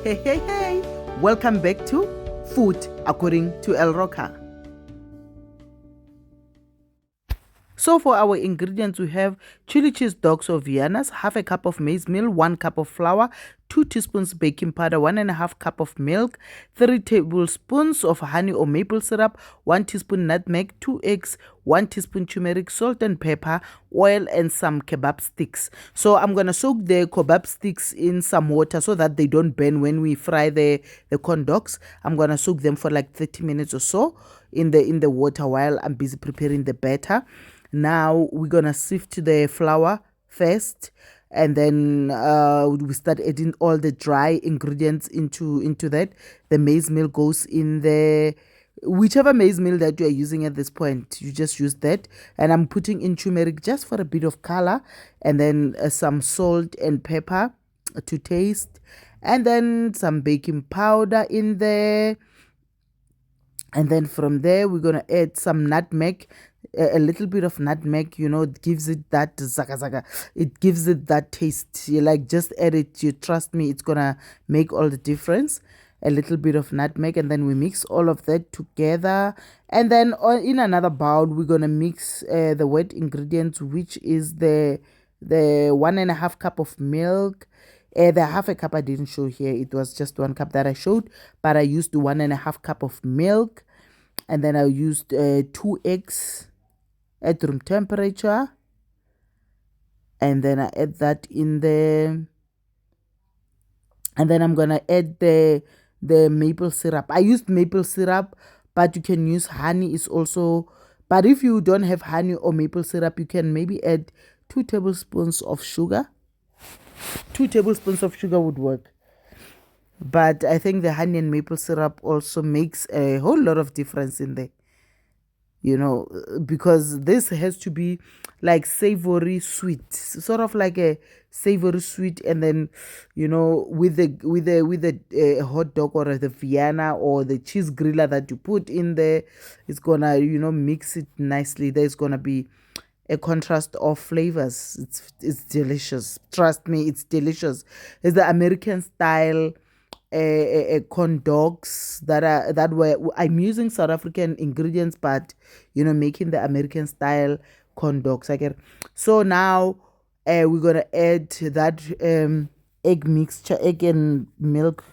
Hey, welcome back to Food According to El Roca. So for our ingredients, we have chili cheese dogs or viennas, half a cup of maize meal, 1 cup of flour, 2 teaspoons baking powder, 1.5 cup of milk, 3 tablespoons of honey or maple syrup, 1 teaspoon nutmeg, 2 eggs, 1 teaspoon turmeric, salt and pepper, oil, and some kebab sticks. So I'm gonna soak the kebab sticks in some water so that they don't burn when we fry the corn dogs. I'm gonna soak them for like 30 minutes or so in the water while I'm busy preparing the batter. Now we're gonna sift the flour first, and then we start adding all the dry ingredients into that. The maize meal goes in the whichever maize meal that you are using at this point, you just use that. And I'm putting in turmeric just for a bit of color, and then some salt and pepper to taste, and then some baking powder in there. And then from there we're gonna add some nutmeg, a little bit of nutmeg. It gives it that zaka, it gives it that taste. You like, just add it, you trust me, it's gonna make all the difference. A little bit of nutmeg, and then we mix all of that together. And then in another bowl we're gonna mix the wet ingredients, which is the 1.5 cup of milk. The half a cup I didn't show here, it was just 1 cup that I showed, but I used 1.5 cup of milk. And then I used 2 eggs at room temperature, and then I add that in there. And then I'm gonna add the maple syrup. I used maple syrup, but you can use honey is also. But if you don't have honey or maple syrup, you can maybe add 2 tablespoons of sugar. 2 tablespoons of sugar would work. But I think the honey and maple syrup also makes a whole lot of difference in there, because this has to be like savory sweet, sort of like a savory sweet. And then with the hot dog or the vienna or the cheese griller that you put in there, it's gonna mix it nicely. There's gonna be a contrast of flavors. It's delicious, trust me, it's delicious. It's the American style corn dogs I'm using South African ingredients, but making the American style corn dogs. So now we're gonna add that egg and milk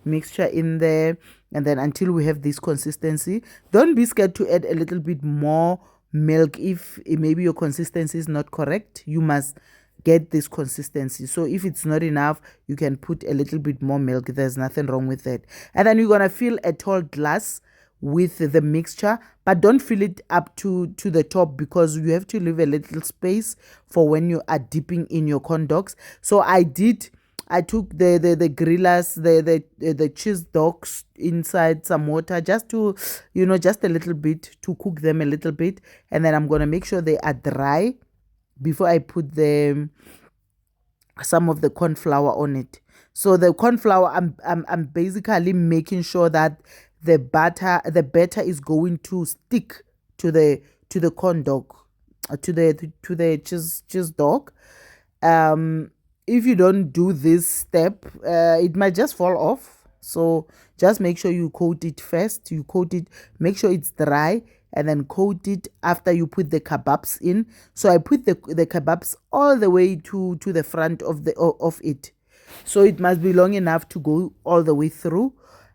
mixture in there, and then until we have this consistency. Don't be scared to add a little bit more milk if maybe your consistency is not correct. You must get this consistency. So if it's not enough, you can put a little bit more milk. There's nothing wrong with that. And then you're gonna fill a tall glass with the mixture, but don't fill it up to the top, because you have to leave a little space for when you are dipping in your corn dogs. So I took the grillers, the cheese dogs inside some water, just to just a little bit, to cook them a little bit. And then I'm gonna make sure they are dry before I put some of the corn flour on it. So the corn flour, I'm basically making sure that the batter is going to stick to the corn dog, to the cheese dog. If you don't do this step, it might just fall off. So just make sure you coat it first. You coat it, make sure it's dry, and then coat it after you put the kebabs in. So I put the kebabs all the way to the front of it. So it must be long enough to go all the way through.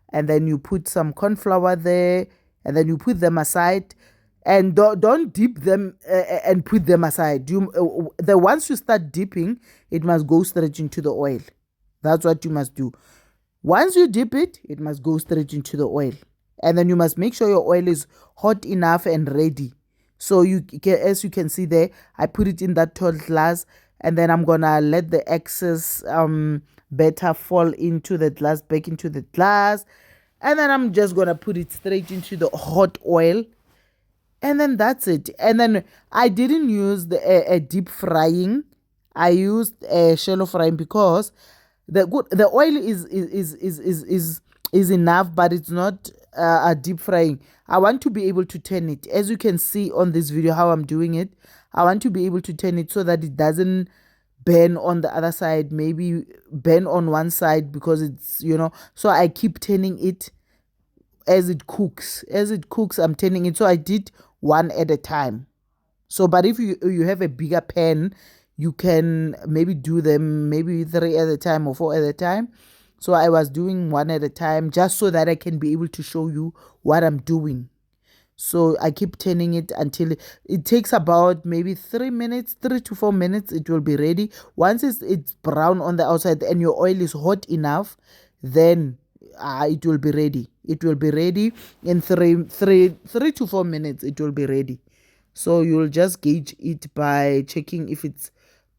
And then you put some corn flour there, and then you put them aside. And don't dip them and put them aside. Once you start dipping, it must go straight into the oil. That's what you must do. Once you dip it, it must go straight into the oil. And then you must make sure your oil is hot enough and ready. So as you can see there, I put it in that tall glass, and then I'm gonna let the excess batter fall into the glass, back into the glass, and then I'm just gonna put it straight into the hot oil, and then that's it. And then I didn't use a deep frying. I used a shallow frying, because the oil is enough, but it's not a deep frying. I want to be able to turn it, as you can see on this video how I'm doing it. I want to be able to turn it so that it doesn't burn on the other side, maybe burn on one side because it's, so I keep turning it as it cooks. As it cooks, I'm turning it. So I did one at a time. So, but if you have a bigger pan, you can maybe do them maybe 3 at a time or 4 at a time. So I was doing one at a time just so that I can be able to show you what I'm doing. So I keep turning it until it takes about maybe 3 minutes, 3 to 4 minutes, it will be ready. Once it's brown on the outside and your oil is hot enough, then it will be ready. It will be ready in 3 to 4 minutes. It will be ready. So you'll just gauge it by checking if it's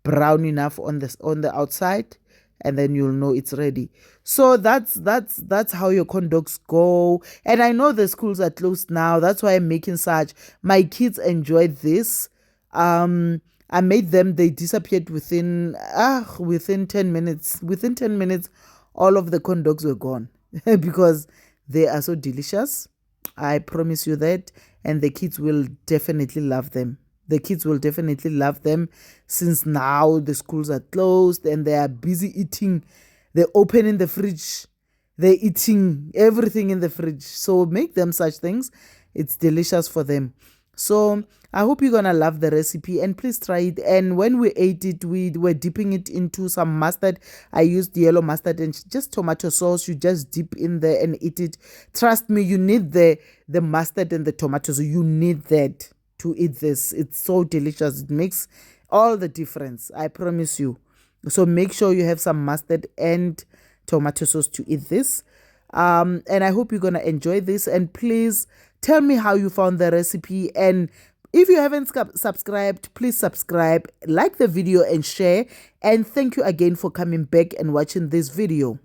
brown enough on the outside, and then you'll know it's ready. So that's how your corn dogs go. And I know the schools are closed now. That's why I'm making such. My kids enjoyed this. I made them. They disappeared within 10 minutes. Within 10 minutes, all of the corn dogs were gone because they are so delicious. I promise you that. And the kids will definitely love them. The kids will definitely love them since now the schools are closed and they are busy eating. They're opening the fridge. They're eating everything in the fridge. So make them such things. It's delicious for them. So I hope you're going to love the recipe and please try it. And when we ate it, we were dipping it into some mustard. I used yellow mustard and just tomato sauce. You just dip in there and eat it. Trust me, you need the mustard and the tomatoes. You need that to eat this. It's so delicious. It makes all the difference. I promise you. So make sure you have some mustard and tomato sauce to eat this. And I hope you're going to enjoy this. And please tell me how you found the recipe. And if you haven't subscribed, please subscribe, like the video and share. And thank you again for coming back and watching this video.